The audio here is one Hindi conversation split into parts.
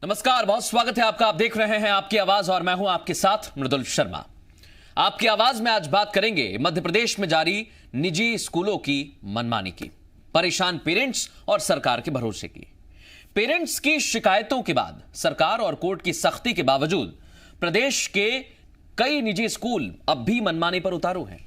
नमस्कार, बहुत स्वागत है आपका। आप देख रहे हैं आपकी आवाज और मैं हूं आपके साथ मृदुल शर्मा। आपकी आवाज में आज बात करेंगे मध्य प्रदेश में जारी निजी स्कूलों की मनमानी की, परेशान पेरेंट्स और सरकार के भरोसे की। पेरेंट्स की शिकायतों के बाद सरकार और कोर्ट की सख्ती के बावजूद प्रदेश के कई निजी स्कूल अब भी मनमानी पर उतारू हैं।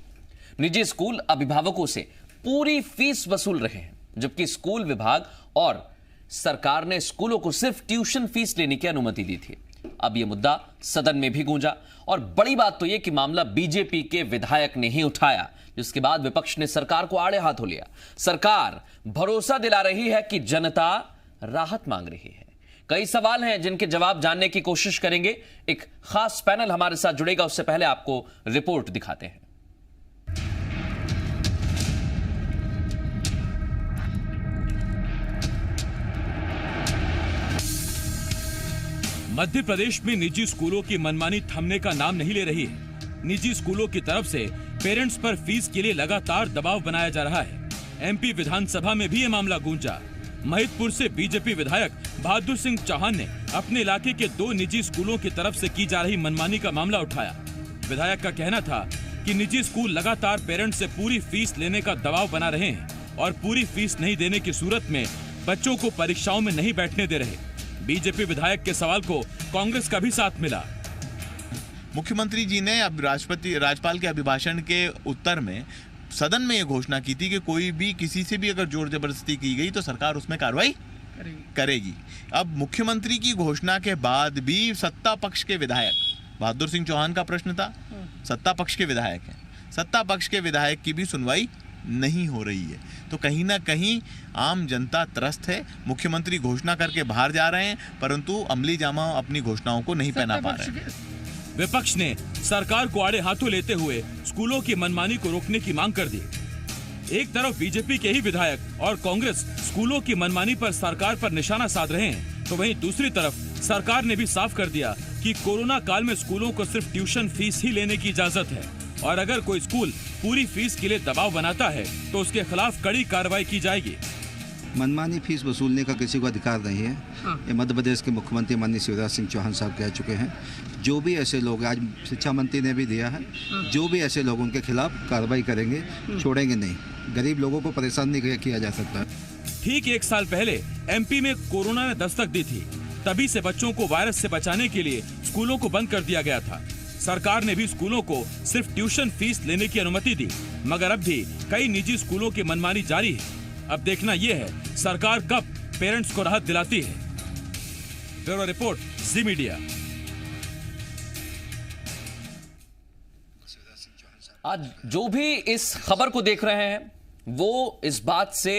निजी स्कूल अभिभावकों से पूरी फीस वसूल रहे हैं, जबकि स्कूल विभाग और सरकार ने स्कूलों को सिर्फ ट्यूशन फीस लेने की अनुमति दी थी। अब यह मुद्दा सदन में भी गूंजा और बड़ी बात तो यह कि मामला बीजेपी के विधायक ने ही उठाया, जिसके बाद विपक्ष ने सरकार को आड़े हाथों लिया। सरकार भरोसा दिला रही है कि जनता राहत मांग रही है। कई सवाल हैं जिनके जवाब जानने की कोशिश करेंगे। एक खास पैनल हमारे साथ जुड़ेगा, उससे पहले आपको रिपोर्ट दिखाते हैं। मध्य प्रदेश में निजी स्कूलों की मनमानी थमने का नाम नहीं ले रही है। निजी स्कूलों की तरफ से पेरेंट्स पर फीस के लिए लगातार दबाव बनाया जा रहा है। एमपी विधानसभा में भी ये मामला गूंजा। महिदपुर से बीजेपी विधायक बहादुर सिंह चौहान ने अपने इलाके के 2 निजी स्कूलों की तरफ से की जा रही मनमानी का मामला उठाया। विधायक का कहना था कि निजी स्कूल लगातार पेरेंट्स से पूरी फीस लेने का दबाव बना रहे हैं और पूरी फीस नहीं देने की सूरत में बच्चों को परीक्षाओं में नहीं बैठने दे रहे। बीजेपी विधायक के सवाल को कांग्रेस का भी साथ मिला। मुख्यमंत्री जी ने अब राज्यपाल के अभिभाषण के उत्तर में सदन में यह घोषणा की थी कि कोई भी किसी से भी अगर जोर जबरदस्ती की गई तो सरकार उसमें कार्रवाई करेगी। अब मुख्यमंत्री की घोषणा के बाद भी सत्ता पक्ष के विधायक, बहादुर सिंह चौहान का प्रश्न था, सत्ता पक्ष के विधायक हैं, सत्ता पक्ष के विधायक की भी सुनवाई नहीं हो रही है। तो कहीं ना कहीं आम जनता त्रस्त है। मुख्यमंत्री घोषणा करके बाहर जा रहे हैं, परंतु अमली जामा अपनी घोषणाओं को नहीं पहना पा रहे हैं। विपक्ष ने सरकार को आड़े हाथों लेते हुए स्कूलों की मनमानी को रोकने की मांग कर दी। एक तरफ बीजेपी के ही विधायक और कांग्रेस स्कूलों की मनमानी पर सरकार पर निशाना साध रहे हैं, तो वहीं दूसरी तरफ सरकार ने भी साफ कर दिया कि कोरोना काल में स्कूलों को सिर्फ ट्यूशन फीस ही लेने की इजाजत है और अगर कोई स्कूल पूरी फीस के लिए दबाव बनाता है तो उसके खिलाफ कड़ी कार्रवाई की जाएगी। मनमानी फीस वसूलने का किसी को अधिकार नहीं है। ये मध्य प्रदेश के मुख्यमंत्री माननीय शिवराज सिंह चौहान साहब कह चुके हैं। जो भी ऐसे लोग, आज शिक्षा मंत्री ने भी दिया है, जो भी ऐसे लोगों के खिलाफ कार्रवाई करेंगे, छोड़ेंगे नहीं। गरीब लोगों को परेशान नहीं किया जा सकता। ठीक 1 साल पहले एमपी में कोरोना ने दस्तक दी थी। तभी से बच्चों को वायरस से बचाने के लिए स्कूलों को बंद कर दिया गया था। सरकार ने भी स्कूलों को सिर्फ ट्यूशन फीस लेने की अनुमति दी, मगर अब भी कई निजी स्कूलों की मनमानी जारी है। अब देखना यह है सरकार कब पेरेंट्स को राहत दिलाती है। ब्यूरो रिपोर्ट, जी मीडिया। आज जो भी इस खबर को देख रहे हैं वो इस बात से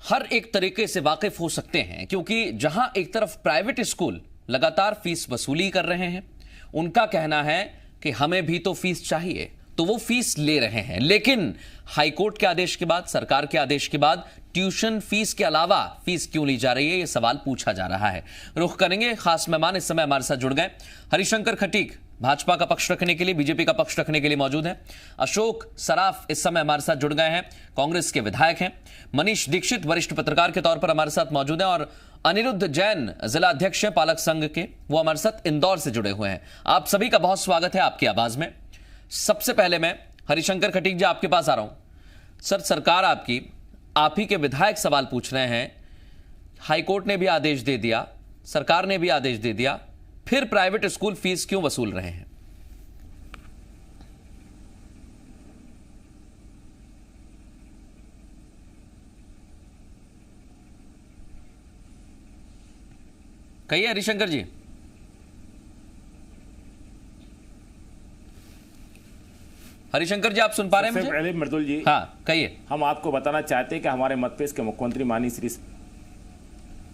हर एक तरीके से वाकिफ हो सकते हैं, क्योंकि जहां एक तरफ प्राइवेट स्कूल लगातार फीस वसूली कर रहे हैं, उनका कहना है कि हमें भी तो फीस चाहिए, तो वो फीस ले रहे हैं। लेकिन हाईकोर्ट के आदेश के बाद, सरकार के आदेश के बाद ट्यूशन फीस के अलावा फीस क्यों ली जा रही है, यह सवाल पूछा जा रहा है। रुख करेंगे। खास मेहमान इस समय हमारे साथ जुड़ गए। हरिशंकर खटीक भाजपा का पक्ष रखने के लिए, बीजेपी का पक्ष रखने के लिए मौजूद हैं। अशोक सराफ इस समय हमारे साथ जुड़ गए हैं, कांग्रेस के विधायक हैं। मनीष दीक्षित वरिष्ठ पत्रकार के तौर पर हमारे साथ मौजूद हैं और अनिरुद्ध जैन जिला अध्यक्ष हैं पालक संघ के, वो हमारे साथ इंदौर से जुड़े हुए हैं। आप सभी का बहुत स्वागत है आपकी आवाज में। सबसे पहले मैं हरिशंकर खटीक जी आपके पास आ रहा हूं। सर, सरकार आपकी, आप ही के विधायक सवाल पूछ रहे हैं। हाईकोर्ट ने भी आदेश दे दिया, सरकार ने भी आदेश दे दिया, फिर प्राइवेट स्कूल फीस क्यों वसूल रहे हैं? कहिए हरिशंकर जी। हरिशंकर जी, आप सुन पा रहे हैं मुझे? पहले मृदुल जी, हाँ कहिए। हम आपको बताना चाहते हैं कि हमारे मध्य प्रदेश के मुख्यमंत्री माननीय श्री,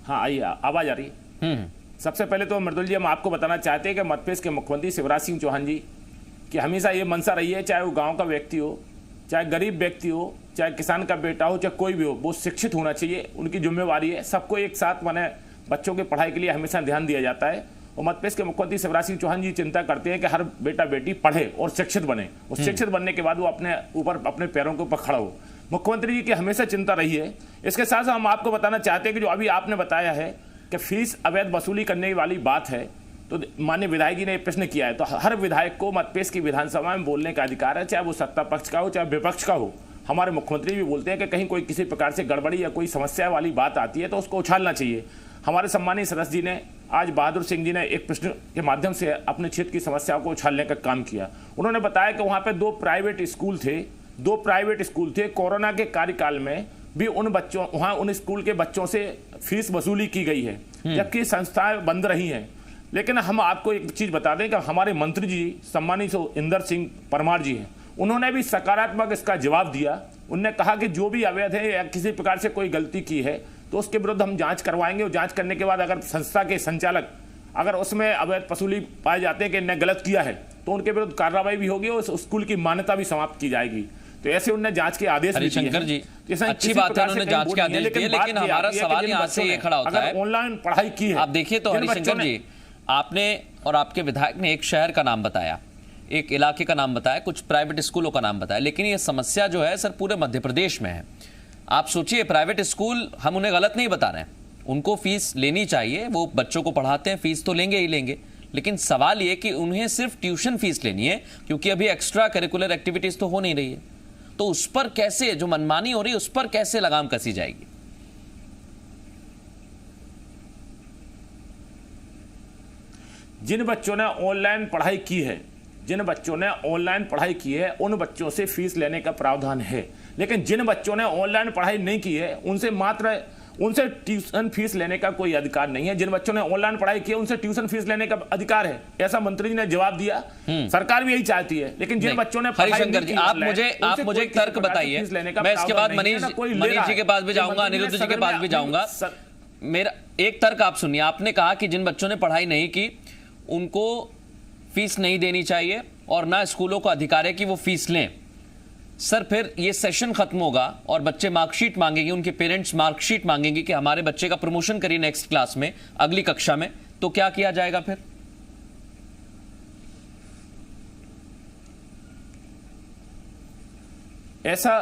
हाँ आइए, आवाज आ रही है? सबसे पहले तो मृदुल जी, हम आपको बताना चाहते हैं कि मध्य प्रदेश के मुख्यमंत्री शिवराज सिंह चौहान जी की हमेशा ये मंशा रही है, चाहे वो गांव का व्यक्ति हो, चाहे गरीब व्यक्ति हो, चाहे किसान का बेटा हो, चाहे कोई भी हो, वो शिक्षित होना चाहिए। उनकी जिम्मेवारी है। सबको एक साथ माने बच्चों की पढ़ाई के लिए हमेशा ध्यान दिया जाता है। और मध्य प्रदेश के मुख्यमंत्री शिवराज सिंह चौहान जी चिंता करते हैं कि हर बेटा बेटी पढ़े और शिक्षित बने, और शिक्षित बनने के बाद वो अपने ऊपर, अपने पैरों के ऊपर खड़ा हो। मुख्यमंत्री जी की हमेशा चिंता रही है। इसके साथ साथ हम आपको बताना चाहते हैं कि जो अभी आपने बताया है कि फीस अवैध वसूली करने वाली बात है तो माननीय विधायक जी ने प्रश्न किया है, तो हर विधायक को मतपेश की विधानसभा में बोलने का अधिकार है, चाहे वो सत्ता पक्ष का हो चाहे विपक्ष का हो। हमारे मुख्यमंत्री भी बोलते हैं कि कहीं कोई किसी प्रकार से गड़बड़ी या कोई समस्या वाली बात आती है तो उसको उछालना चाहिए। हमारे सम्मानीय सदस्य जी ने आज बहादुर सिंह जी ने एक प्रश्न के माध्यम से अपने क्षेत्र की समस्याओं को उछालने का काम किया। उन्होंने बताया कि वहाँ पे 2 प्राइवेट स्कूल थे। कोरोना के कार्यकाल में भी उन स्कूल के बच्चों से फीस वसूली की गई है, जबकि संस्थाएं बंद रही हैं। लेकिन हम आपको एक चीज बता दें कि हमारे मंत्री जी सम्मानित इंदर सिंह परमार जी हैं, उन्होंने भी सकारात्मक इसका जवाब दिया। उन्होंने कहा कि जो भी अवैध है या किसी प्रकार से कोई गलती की है तो उसके विरुद्ध हम जांच करवाएंगे, और जांच करने के बाद अगर संस्था के संचालक अगर उसमें अवैध वसूली पाए जाते हैं कि इन्हें गलत किया है तो उनके विरुद्ध कार्रवाई भी होगी और उस स्कूल की मान्यता भी समाप्त की जाएगी। तो ऐसे उन्होंने जांच के आदेश भी दिए हैं। हरिशंकर जी, अच्छी बात है उन्होंने जांच के आदेश दिए, लेकिन हमारा सवाल यहाँ से ये खड़ा होता है, ऑनलाइन पढ़ाई की है। आप देखिए तो हरिशंकर जी, आपने और आपके विधायक ने एक शहर का नाम बताया, एक इलाके का नाम बताया, कुछ प्राइवेट स्कूलों का नाम बताया, लेकिन ये समस्या जो है सर पूरे मध्य प्रदेश में है। आप सोचिए, प्राइवेट स्कूल हम उन्हें गलत नहीं बता रहे हैं, उनको फीस लेनी चाहिए, वो बच्चों को पढ़ाते हैं, फीस तो लेंगे ही लेंगे, लेकिन सवाल ये कि उन्हें सिर्फ ट्यूशन फीस लेनी है, क्योंकि अभी एक्स्ट्रा करिकुलर एक्टिविटीज तो हो नहीं रही है। तो उस पर कैसे, जो मनमानी हो रही है उस पर कैसे लगाम कसी जाएगी? जिन बच्चों ने ऑनलाइन पढ़ाई की है उन बच्चों से फीस लेने का प्रावधान है, लेकिन जिन बच्चों ने ऑनलाइन पढ़ाई नहीं की है उनसे ट्यूशन फीस लेने का कोई अधिकार नहीं है। जिन बच्चों ने ऑनलाइन पढ़ाई की है उनसे ट्यूशन फीस लेने का अधिकार है, ऐसा मंत्री जी ने जवाब दिया। सरकार भी यही चाहती है, लेकिन जिन बच्चों ने हरिशंकर जी, आप मुझे एक तर्क बताइए, मैं इसके बाद मनीष जी के पास भी जाऊंगा, अनिरुद्ध जी के पास भी जाऊंगा। मेरा एक तर्क आप सुनिए, आपने कहा कि जिन बच्चों ने पढ़ाई नहीं की उनको फीस नहीं देनी चाहिए और ना स्कूलों का अधिकार है कि वो फीस लें। सर, फिर ये सेशन खत्म होगा और बच्चे मार्कशीट मांगेंगे, उनके पेरेंट्स मार्कशीट मांगेंगे कि हमारे बच्चे का प्रमोशन करिए नेक्स्ट क्लास में, अगली कक्षा में, तो क्या किया जाएगा फिर? ऐसा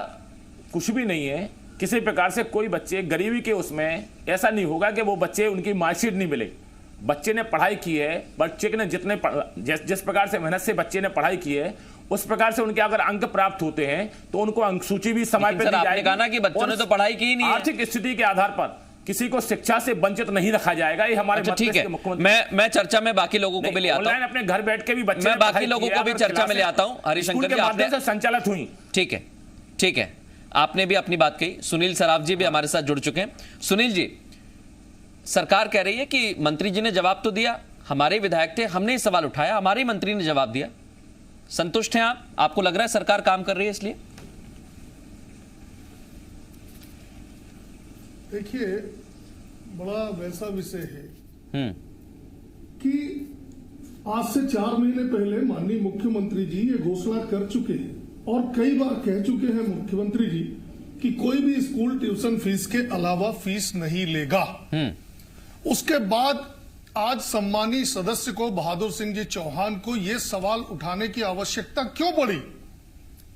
कुछ भी नहीं है। किसी प्रकार से कोई बच्चे गरीबी के उसमें ऐसा नहीं होगा कि वो बच्चे उनकी मार्कशीट नहीं मिले। बच्चे ने पढ़ाई की है, बच्चे ने जिस प्रकार से मेहनत से बच्चे ने पढ़ाई की है उस प्रकार से उनके अगर अंक प्राप्त होते हैं तो उनको अंक सूची भी समय पर दी जाएगी। आपने कहा ना कि बच्चों ने तो पढ़ाई की नहीं है। आर्थिक स्थिति के आधार पर किसी को शिक्षा से वंचित नहीं रखा जाएगा। ये हमारे ठीक है, मैं चर्चा में बाकी लोगों को भी ले आता हूं, अपने घर बैठ के भी बच्चे, मैं बाकी लोगों को भी चर्चा में ले आता हूं। हरिशंकर जी, माध्यम से संचालित हुई। ठीक है, आपने भी अपनी बात कही। सुनील सराफ जी भी हमारे साथ जुड़ चुके हैं। सुनील जी, सरकार कह रही है कि मंत्री जी ने जवाब तो दिया, हमारे विधायक थे, हमने सवाल उठाया, हमारे मंत्री ने जवाब दिया, संतुष्ट हैं आप? आपको लग रहा है सरकार काम कर रही है इसलिए? देखिए, बड़ा वैसा विषय है कि आज से 4 महीने पहले माननीय मुख्यमंत्री जी ये घोषणा कर चुके हैं और कई बार कह चुके हैं मुख्यमंत्री जी कि कोई भी स्कूल ट्यूशन फीस के अलावा फीस नहीं लेगा। उसके बाद आज सम्मानीय सदस्य को बहादुर सिंह जी चौहान को यह सवाल उठाने की आवश्यकता क्यों पड़ी?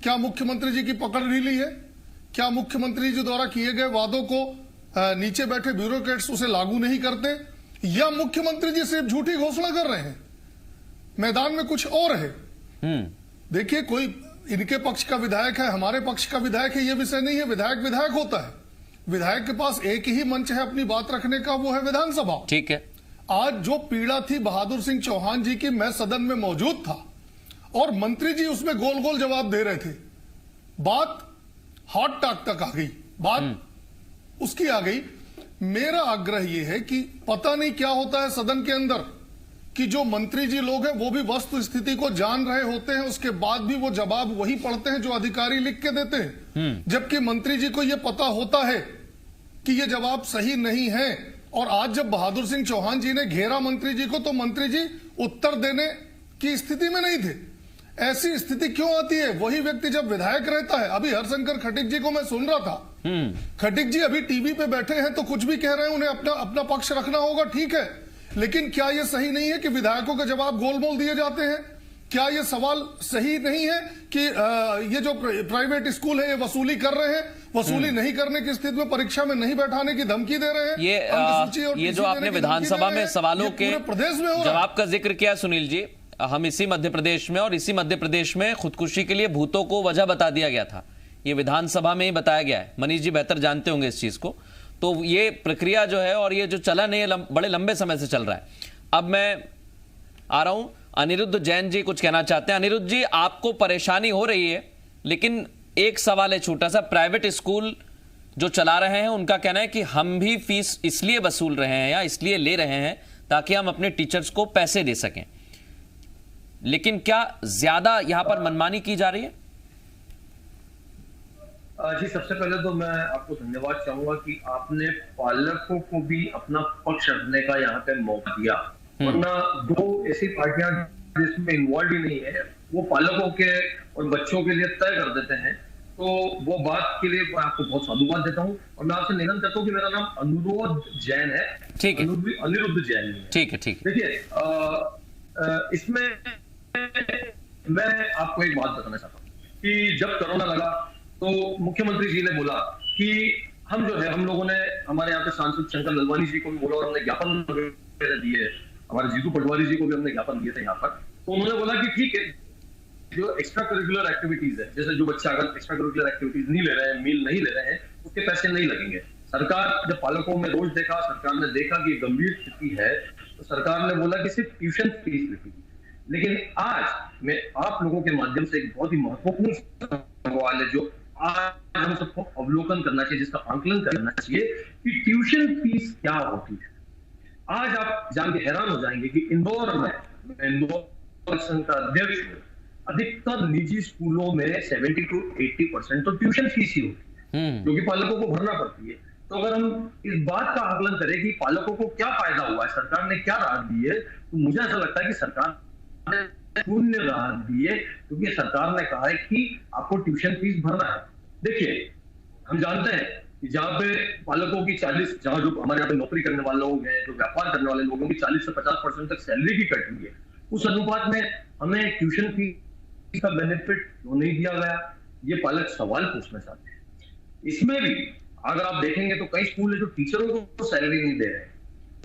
क्या मुख्यमंत्री जी की पकड़ ढीली है? क्या मुख्यमंत्री जी द्वारा किए गए वादों को नीचे बैठे ब्यूरोक्रेट्स उसे लागू नहीं करते, या मुख्यमंत्री जी सिर्फ झूठी घोषणा कर रहे हैं? मैदान में कुछ और है। देखिए, कोई इनके पक्ष का विधायक है, हमारे पक्ष का विधायक है, यह विषय नहीं है। विधायक विधायक होता है, विधायक के पास एक ही मंच है अपनी बात रखने का, वो है विधानसभा। ठीक है। आज जो पीड़ा थी बहादुर सिंह चौहान जी की, मैं सदन में मौजूद था और मंत्री जी उसमें गोल गोल जवाब दे रहे थे। बात हॉट टॉक तक आ गई, बात उसकी आ गई। मेरा आग्रह यह है कि पता नहीं क्या होता है सदन के अंदर कि जो मंत्री जी लोग हैं वो भी वस्तु स्थिति को जान रहे होते हैं, उसके बाद भी वो जवाब वही पढ़ते हैं जो अधिकारी लिख के देते हैं, जबकि मंत्री जी को यह पता होता है कि ये जवाब सही नहीं है। और आज जब बहादुर सिंह चौहान जी ने घेरा मंत्री जी को, तो मंत्री जी उत्तर देने की स्थिति में नहीं थे। ऐसी स्थिति क्यों आती है? वही व्यक्ति जब विधायक रहता है, अभी हरशंकर खटीक जी को मैं सुन रहा था, खटीक जी अभी टीवी पे बैठे हैं तो कुछ भी कह रहे हैं, उन्हें अपना पक्ष रखना होगा, ठीक है, लेकिन क्या यह सही नहीं है कि विधायकों के जवाब गोलमोल दिए जाते हैं? क्या यह सवाल सही नहीं है कि ये जो प्राइवेट स्कूल है ये वसूली कर रहे हैं, वसूली नहीं करने की स्थिति में परीक्षा में नहीं बैठाने की धमकी दे रहे हैं। अंकसूची और ये टीसी जो आपने देने की विधानसभा धमकी दे में रहे हैं। सवालों ये के पूरे प्रदेश में हो रहा है। जवाब का जिक्र किया सुनील जी, हम इसी मध्य प्रदेश में, और इसी मध्य प्रदेश में खुदकुशी के लिए भूतों को वजह बता दिया गया था। ये विधानसभा में ही बताया गया है, मनीष जी बेहतर जानते होंगे इस चीज को। तो ये प्रक्रिया जो है और ये जो चलन है बड़े लंबे समय से चल रहा है। अब मैं आ रहा हूं, अनिरुद्ध जैन जी कुछ कहना चाहते हैं। अनिरुद्ध जी, आपको परेशानी हो रही है, लेकिन एक सवाल है छोटा सा। प्राइवेट स्कूल जो चला रहे हैं उनका कहना है कि हम भी फीस इसलिए वसूल रहे हैं या इसलिए ले रहे हैं ताकि हम अपने टीचर्स को पैसे दे सकें, लेकिन क्या ज्यादा यहां पर मनमानी की जा रही है? जी, सबसे पहले तो मैं आपको धन्यवाद चाहूंगा कि आपने पालकों को भी अपना पक्ष रखने का यहाँ पे मौका दिया, वरना दो ऐसी पार्टियां जिसमें इन्वॉल्व ही नहीं है वो पालकों के और बच्चों के लिए तय कर देते हैं। तो वो बात के लिए मैं आपको बहुत साधुवाद देता हूँ और मैं आपसे निवेदन करता हूँ कि मेरा नाम अनुरोध जैन है। ठीक है, अनिरुद्ध जैन नहीं है। ठीक है, ठीक है। देखिए, इसमें मैं आपको एक बात बताना चाहता हूँ कि जब कोरोना लगा तो मुख्यमंत्री जी ने बोला कि हम जो है, हम लोगों ने, हमारे यहाँ पे सांसद शंकर ललवानी जी को भी बोला और हमने ज्ञापन दिए, हमारे जीतू पटवारी जी को भी हमने ज्ञापन दिए थे यहाँ पर। तो उन्होंने बोला कि ठीक है, जो एक्स्ट्रा करिकुलर एक्टिविटीज है, जैसे जो बच्चे अगर एक्स्ट्रा करिकुलर एक्टिविटीज नहीं ले रहे हैं, मील नहीं ले रहे हैं, उसके पैसे नहीं लगेंगे। सरकार जब पालकों में रोष देखा, सरकार ने देखा कि गंभीर स्थिति है, तो सरकार ने बोला कि सिर्फ ट्यूशन फीस लगेगी। लेकिन आज मैं आप लोगों के माध्यम से एक बहुत ही महत्वपूर्ण सवाल है जो आज हम सबको अवलोकन करना चाहिए, जिसका आंकलन करना चाहिए कि ट्यूशन फीस क्या होती है। आज आप जान के हैरान हो जाएंगे कि इंदौर में, इंदौर संघ का अध्यक्ष, अधिकतर निजी स्कूलों में 70 to 80% तो ट्यूशन फीस ही होती है, जो कि पालकों को भरना पड़ती है। तो अगर हम इस बात का आकलन करें कि पालकों को क्या फायदा हुआ है, सरकार ने क्या राहत दी है, तो मुझे ऐसा लगता है कि सरकार ने शून्य राहत दी है, क्योंकि सरकार ने कहा है कि आपको ट्यूशन फीस भरना है। देखिए, हम जानते हैं कि जहाँ पे पालकों की 40, जहाँ जो हमारे यहाँ पे नौकरी करने वाले लोग हैं, जो व्यापार करने वाले लोगों की 40 से 50% तक सैलरी की कट हुई है, उस अनुपात में हमें ट्यूशन फीस का बेनिफिट क्यों नहीं दिया गया, ये पालक सवाल पूछना चाहते हैं। इसमें भी अगर आप देखेंगे तो कई स्कूल है जो टीचरों को सैलरी नहीं दे रहे हैं,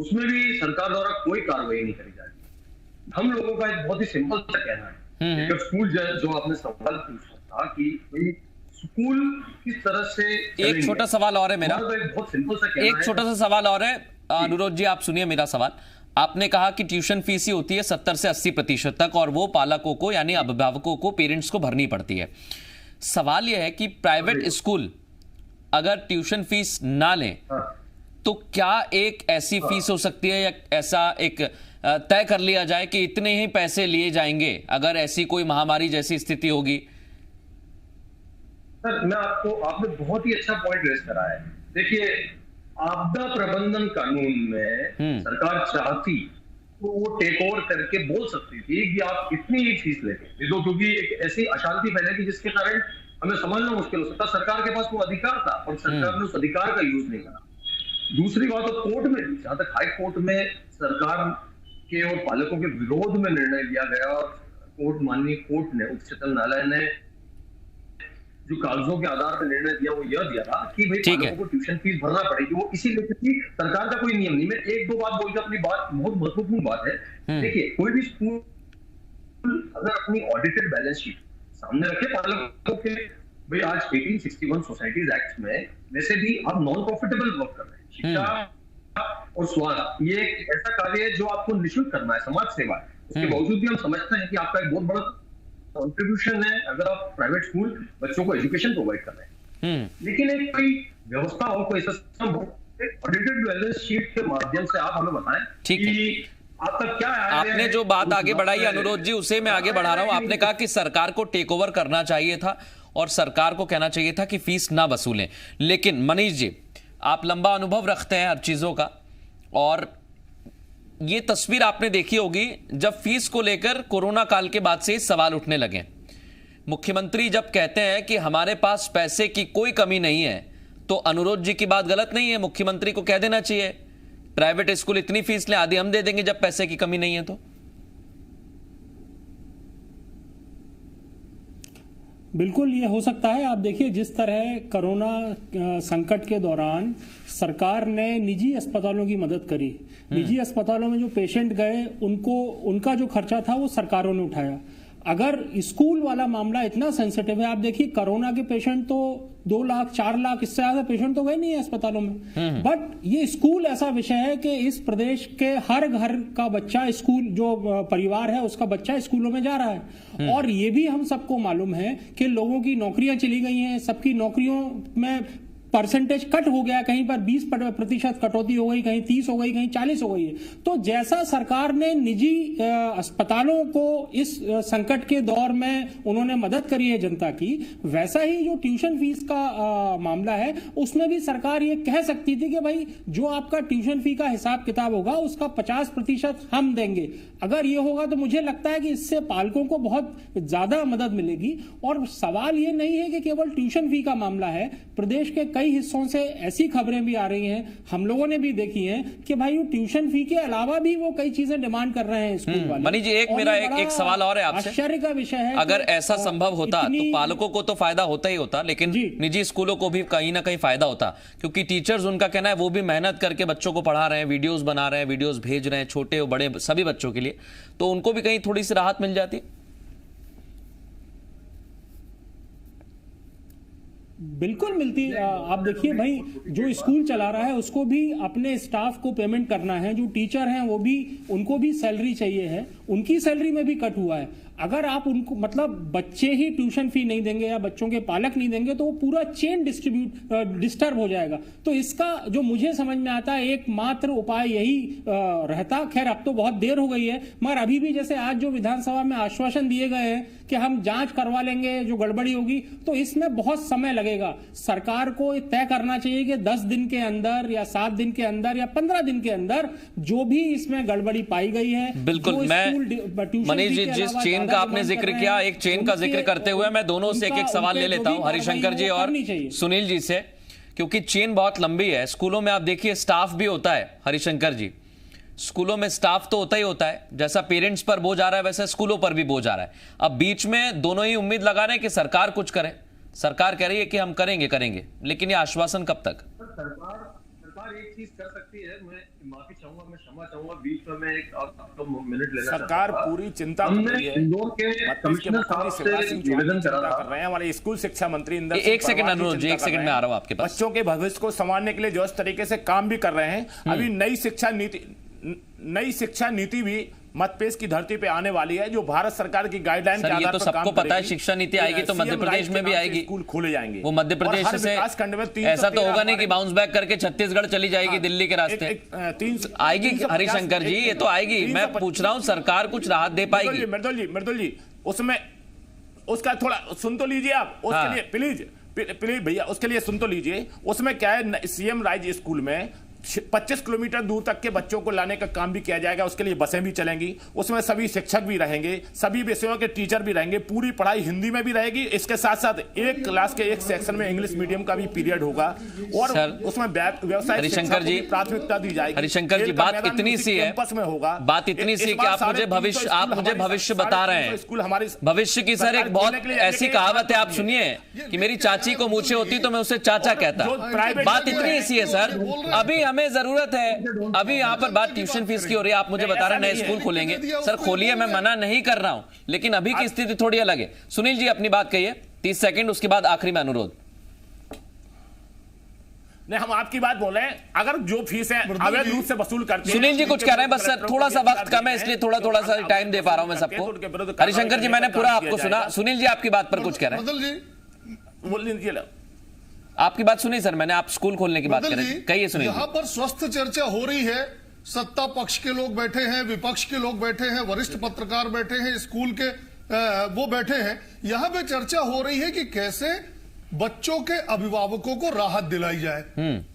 उसमें भी सरकार द्वारा कोई कार्रवाई नहीं करी जा रही। हम लोगों का एक बहुत ही सिंपल सा कहना है, जब स्कूल जो आपने सवाल पूछा था कि स्कूल किस तरह से, एक छोटा सवाल और है मेरा, बहुत सिंपल सा कहना एक छोटा सा सवाल और है। अनुरोध जी, आप सुनिए मेरा सवाल। आपने कहा कि ट्यूशन फीस ही होती है 70 से 80% तक, और वो पालकों को यानी अभिभावकों को, पेरेंट्स को भरनी पड़ती है। सवाल यह है कि प्राइवेट स्कूल अगर ट्यूशन फीस ना लें तो क्या एक ऐसी फीस हो सकती है या ऐसा एक तय कर लिया जाए कि इतने ही पैसे लिए जाएंगे अगर ऐसी कोई महामारी जैसी स्थिति होगी? सर, मैं आपने बहुत ही अच्छा पॉइंट रेज करा है। देखिए, आपदा प्रबंधन कानून में सरकार चाहती तो वो टेक ओवर करके बोल सकती थी कि आप इतनी ही फीस लेके दो, क्योंकि एक ऐसी अशांति फैलेगी जिसके कारण हमें समझना मुश्किल हो सकता। सरकार के पास वो अधिकार था और सरकार ने उस अधिकार का यूज नहीं करा। दूसरी बात, तो कोर्ट में, जहां तक हाई कोर्ट में सरकार के और पालकों के विरोध में निर्णय लिया गया और कोर्ट, माननीय कोर्ट ने, उच्चतम न्यायालय ने जो कागजों के आधार पर निर्णय दिया वो यह दिया था कि भाई पालकों को ट्यूशन फीस भरना पड़ेगी। वो इसीलिए क्योंकि सरकार का कोई नियम नहीं। मैं एक दो बात बोल के अपनी बात, बहुत महत्वपूर्ण बात है। देखिए, कोई भी स्कूल अगर अपनी ऑडिटेड बैलेंस शीट सामने रखे पालकों के, भाई आज 1861 सोसाइटीज एक्ट में वैसे भी आप नॉन प्रॉफिटेबल वर्क कर रहे हैं, शिक्षा और स्वास्थ्य, ये एक ऐसा कार्य है जो आपको निःशुल्क करना है, समाज सेवा है। उसके बावजूद भी हम समझते हैं कि आपका एक बहुत बड़ा कंट्रीब्यूशन है अगर आप प्राइवेट स्कूल बच्चों को एजुकेशन प्रोवाइड कर रहे हैं। लेकिन एक कोई व्यवस्था हो, कोई सिस्टम हो, ऑडिटेड बैलेंस शीट के माध्यम से आप हमें बताएं कि आपका क्या है। आपने जो बात आगे बढ़ाई अनुरोध जी, उसे मैं आगे बढ़ा रहा हूं। आपने कहा कि सरकार को टेक ओवर करना चाहिए था और सरकार को कहना चाहिए था कि फीस ना वसूलें। लेकिन मनीष जी, आप लंबा अनुभव रखते हैं हर चीजों का, और ये तस्वीर आपने देखी होगी जब फीस को लेकर कोरोना काल के बाद से सवाल उठने लगे। मुख्यमंत्री जब कहते हैं कि हमारे पास पैसे की कोई कमी नहीं है, तो अनुरोध जी की बात गलत नहीं है। मुख्यमंत्री को कह देना चाहिए प्राइवेट स्कूल इतनी फीस ले, आधी हम दे देंगे जब पैसे की कमी नहीं है तो। बिल्कुल ये हो सकता है। आप देखिए, जिस तरह कोरोना संकट के दौरान सरकार ने निजी अस्पतालों की मदद करी, निजी अस्पतालों में जो पेशेंट गए उनका जो खर्चा था वो सरकारों ने उठाया। अगर स्कूल वाला मामला इतना सेंसिटिव है, आप देखिए कोरोना के पेशेंट तो 2 लाख 4 लाख इससे ज्यादा पेशेंट तो गए नहीं है अस्पतालों में, बट ये स्कूल ऐसा विषय है कि इस प्रदेश के हर घर का बच्चा स्कूल, जो परिवार है उसका बच्चा स्कूलों में जा रहा है। और ये भी हम सबको मालूम है कि लोगों की नौकरियां चली गई हैं, सबकी नौकरियों में परसेंटेज कट हो गया, कहीं पर 20% कटौती हो गई, कहीं 30 हो गई, कहीं 40 हो गई है। तो जैसा सरकार ने निजी अस्पतालों को इस संकट के दौर में उन्होंने मदद करी है जनता की, वैसा ही जो ट्यूशन फीस का मामला है उसमें भी सरकार ये कह सकती थी कि भाई जो आपका ट्यूशन फी का हिसाब किताब होगा उसका 50% हम देंगे। अगर ये होगा तो मुझे लगता है कि इससे पालकों को बहुत ज्यादा मदद मिलेगी। और सवाल ये नहीं है कि केवल ट्यूशन फी का मामला है, प्रदेश के कई हिस्सों से ऐसी खबरें भी आ रही हैं, हम लोगों ने भी देखी हैं कि भाई ट्यूशन फी के अलावा भी वो कई चीजें डिमांड कर रहे हैं स्कूल वाले। मनीष जी, मेरा एक सवाल और है आपसे। आश्चर्य का विषय है, अगर ऐसा संभव होता तो पालकों को तो फायदा होता ही होता, लेकिन निजी स्कूलों को भी कहीं ना कहीं फायदा होता, क्योंकि टीचर्स, उनका कहना है वो भी मेहनत करके बच्चों को पढ़ा रहे हैं, वीडियोस बना रहे हैं, वीडियोस भेज रहे हैं छोटे और बड़े सभी बच्चों के लिए, तो उनको भी कहीं थोड़ी सी राहत मिल जाती। बिल्कुल मिलती। आप देखिए भाई, जो स्कूल चला रहा है उसको भी अपने स्टाफ को पेमेंट करना है, जो टीचर हैं वो भी, उनको भी सैलरी चाहिए है, उनकी सैलरी में भी कट हुआ है। अगर आप उनको, मतलब बच्चे ही ट्यूशन फी नहीं देंगे या बच्चों के पालक नहीं देंगे तो वो पूरा चेन डिस्टर्ब हो जाएगा। तो इसका जो मुझे समझ में आता है एकमात्र उपाय यही रहता। खैर अब तो बहुत देर हो गई है, मगर अभी भी जैसे आज जो विधानसभा में आश्वासन दिए गए हैं कि हम जांच करवा लेंगे जो गड़बड़ी होगी, तो इसमें बहुत समय लगेगा। सरकार को तय करना चाहिए कि 10 दिन के अंदर या 7 दिन के अंदर या 15 दिन के अंदर जो भी इसमें गड़बड़ी पाई गई है। बिल्कुल, मैं मनीष जी, जिस चेन का आपने जिक्र किया, एक चेन का जिक्र करते हुए मैं दोनों से एक सवाल ले लेता हूं, हरिशंकर जी और सुनील जी से, क्योंकि चेन बहुत लंबी है। स्कूलों में आप देखिए स्टाफ भी होता है, हरिशंकर जी, स्कूलों में स्टाफ तो होता ही होता है, जैसा पेरेंट्स पर बोझ आ रहा है वैसा स्कूलों पर भी बोझ आ रहा है। अब बीच में दोनों ही उम्मीद लगा रहे हैं कि सरकार कुछ करे, सरकार कह रही है कि हम करेंगे, लेकिन ये आश्वासन कब तक? सरकार एक चीज कर सकती है, मैं माफी चाहूंगा, मैं क्षमा चाहूंगा, बीच में मैं एक आपको मिनट लेना। सरकार पूरी चिंता कर रही है। इंदौर के कमिश्नर साहब से निवेदन कर रहे हैं, हमारे स्कूल शिक्षा मंत्री इंदर, एक सेकंड अनुरोध जी, एक सेकंड में आ रहा हूं आपके पास। बच्चों के भविष्य को संवारने के लिए जो इस तरीके से काम भी कर रहे हैं, अभी नई शिक्षा नीति भी मतपेश की धरती पे आने वाली है, जो भारत सरकार की गाइडलाइन के आधार पर काम सबको पता है। शिक्षा नीति आएगी तो मध्य प्रदेश में भी आएगी, स्कूल खोले जाएंगे। वो मध्य प्रदेश से ऐसा तो होगा नहीं कि बाउंस बैक करके छत्तीसगढ़ चली जाएगी दिल्ली के रास्ते। आएगी हरिशंकर जी, ये तो आएगी। मैं पूछ रहा हूं सरकार कुछ राहत दे पाएगी? मृदुल जी, उसमें उसका थोड़ा सुन तो लीजिए आप, उसके लिए प्लीज भैया, उसके लिए सुन तो लीजिए। उसमें क्या है, सीएम राइज स्कूल में 25 किलोमीटर दूर तक के बच्चों को लाने का काम भी किया जाएगा, उसके लिए बसें भी चलेंगी, उसमें सभी शिक्षक भी रहेंगे, सभी विषयों के टीचर भी रहेंगे, पूरी पढ़ाई हिंदी में भी रहेगी। इसके साथ साथ एक क्लास के एक सेक्शन में इंग्लिश मीडियम का भी पीरियड होगा और उसमें व्यवसाय हरिशंकर जी प्राथमिकता दी जाएगी। हरिशंकर जी, बात इतनी सी है, कैंपस में होगा, बात इतनी सी कि आप मुझे भविष्य बता रहे हैं। स्कूल हमारी भविष्य की सर एक बहुत ऐसी कहावत है, आप सुनिए, कि मेरी चाची को मूछें होती तो मैं उसे चाचा कहता। बात इतनी सी है सर, अभी हमें जरूरत है, अभी यहाँ पर बात ट्यूशन फीस की हो रही है, आप मुझे बता रहे हैं नए स्कूल खोलेंगे। सर खोलिए, मैं मना नहीं कर रहा हूं, लेकिन अभी की स्थिति थोड़ी अलग है। सुनील जी अपनी बात कहिए, 30 सेकंड, उसके बाद आखिरी में अनुरोध। नहीं, हम आपकी बात बोल रहे हैं, अगर जो फीस है अवैध रूप से वसूल करते हैं। सुनील जी कुछ कह रहे हैं, बस सर थोड़ा सा वक्त कम है इसलिए थोड़ा सा टाइम दे पा रहा हूं मैं सबको। हरिशंकर जी, मैंने पूरा आपको सुना। सुनील जी आपकी बात पर कुछ कह रहे हैं, बोल लीजिए। आपकी बात सुनी सर मैंने, आप स्कूल खोलने की बात कर रहे हैं, कहिए सुनील। यहाँ पर स्वस्थ चर्चा हो रही है, सत्ता पक्ष के लोग बैठे हैं, विपक्ष के लोग बैठे हैं, वरिष्ठ पत्रकार बैठे हैं, स्कूल के वो बैठे हैं। यहाँ पे चर्चा हो रही है कि कैसे बच्चों के अभिभावकों को राहत दिलाई जाए,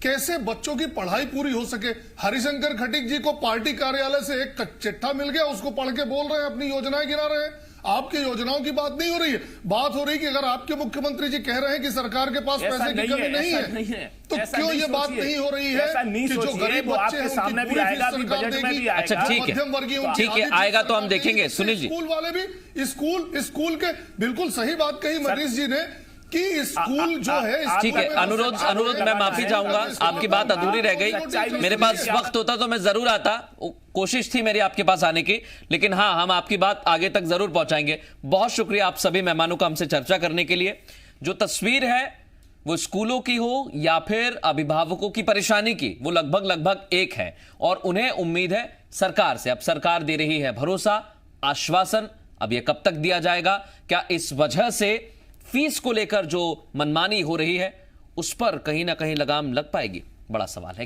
कैसे बच्चों की पढ़ाई पूरी हो सके। हरिशंकर खटीक जी को पार्टी कार्यालय से एक चिट्ठा मिल गया, उसको पढ़ के बोल रहे हैं, अपनी योजनाएं गिना रहे हैं। आपकी योजनाओं की बात नहीं हो रही है। बात हो रही है कि अगर आपके मुख्यमंत्री जी कह रहे हैं कि सरकार के पास ऐसा पैसे की नहीं कमी है, नहीं ऐसा नहीं है, है, तो ऐसा क्यों नहीं ये बात सोचिए, नहीं हो रही है ऐसा नहीं कि जो सोचिए, गरीब वो बच्चे आपके हैं सामने उनकी भी पूरी आएगा, फीस भी सरकार बजट में देगी। भी आएगा। अच्छा, ठीक है, मध्यम वर्गीय उनकी ठीक है, आधी फीस आएगा तो हम सरकार देखेंगे। देगी। सुनील जी, स्कूल वाले भी स्कूल के बिल्कुल सही बात कही मनीष जी ने कि स्कूल जो है, ठीक है, अनुरोध मैं माफी चाहूंगा, आपकी बात अधूरी रह गई। मेरे पास वक्त होता तो मैं जरूर आता, कोशिश थी मेरी आपके पास आने की, लेकिन हाँ, हम आपकी बात आगे तक जरूर पहुंचाएंगे। बहुत शुक्रिया आप सभी मेहमानों का हमसे चर्चा करने के लिए। जो तस्वीर है वो स्कूलों की हो या फिर अभिभावकों की परेशानी की, वो लगभग एक है और उन्हें उम्मीद है सरकार से। अब सरकार दे रही है भरोसा, आश्वासन, अब यह कब तक दिया जाएगा? क्या इस वजह से फीस को लेकर जो मनमानी हो रही है उस पर कहीं ना कहीं लगाम लग पाएगी? बड़ा सवाल है।